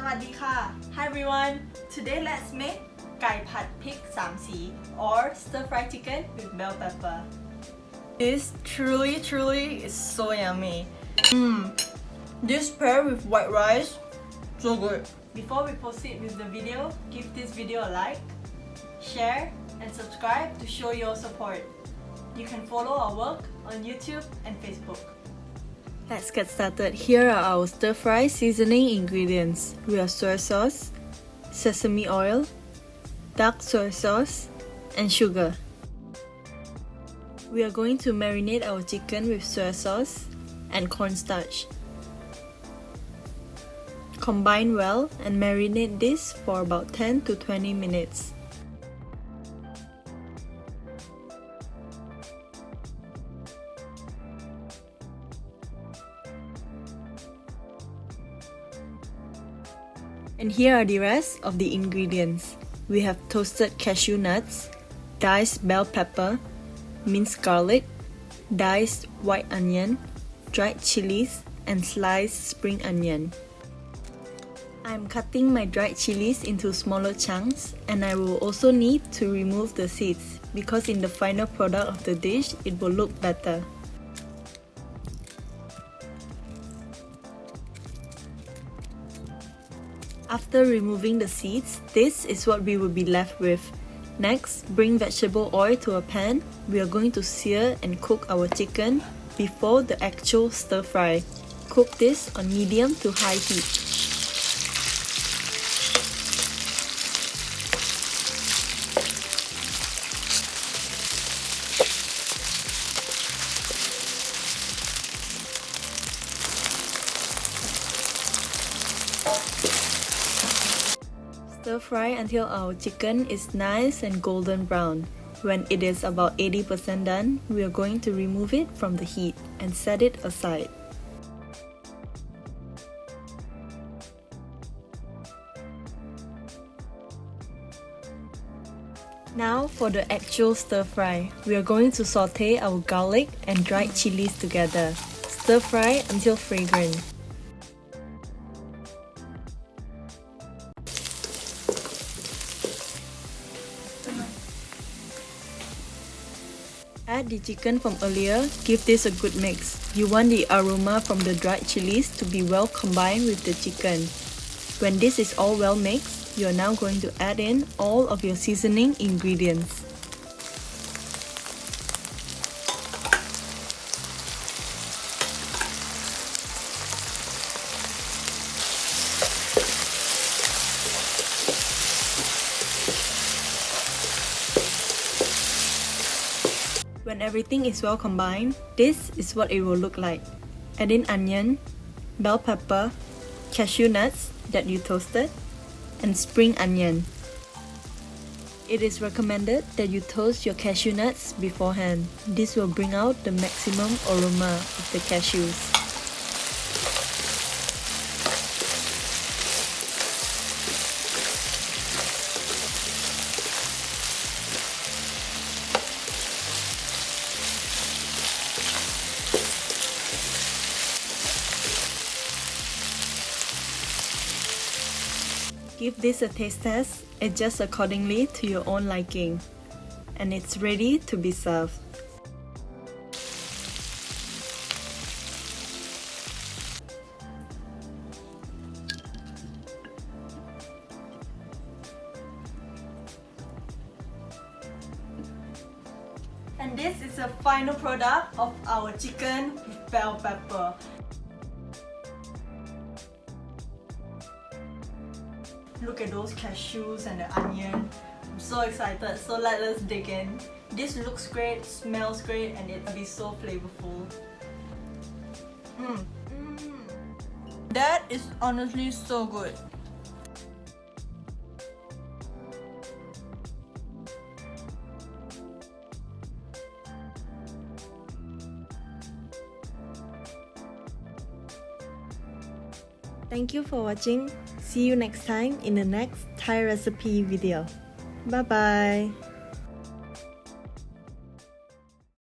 วัสดีค่ะ Hi everyone. Today let's make ไก่ผัดพริกสามสี or stir fry chicken with bell pepper. This truly is so yummy. This paired with white rice, so good. Before we proceed with the video, give this video a like, share, and subscribe to show your support. You can follow our work on YouTube and Facebook. Let's get started. Here are our stir-fry seasoning ingredients. We have soy sauce, sesame oil, dark soy sauce, and sugar. We are going to marinate our chicken with soy sauce and cornstarch. Combine well and marinate this for about 10 to 20 minutes. And here are the rest of the ingredients. We have toasted cashew nuts, diced bell pepper, minced garlic, diced white onion, dried chilies, and sliced spring onion. I'm cutting my dried chilies into smaller chunks, and I will also need to remove the seeds because in the final product of the dish it will look better. After removing the seeds, this is what we will be left with. Next, bring vegetable oil to a pan. We are going to sear and cook our chicken before the actual stir fry. Cook this on medium to high heat. Stir fry until our chicken is nice and golden brown. When it is about 80% done, we are going to remove it from the heat and set it aside. Now for the actual stir fry. We are going to saute our garlic and dried chilies together. Stir fry until fragrant. Add the chicken from earlier, give this a good mix. You want the aroma from the dried chilies to be well combined with the chicken. When this is all well mixed, you are now going to add in all of your seasoning ingredients. When everything is well combined, this is what it will look like. Add in onion, bell pepper, cashew nuts that you toasted, and spring onion. It is recommended that you toast your cashew nuts beforehand. This will bring out the maximum aroma of the cashews. Give this a taste test, adjust accordingly to your own liking, and it's ready to be served. And this is the final product of our chicken with bell pepper. Look at those cashews and the onion. I'm so excited, so let us dig in. This looks great, smells great, and it'll be so flavorful. That is honestly so good. Thank you for watching. See you next time in the next Thai recipe video. Bye bye.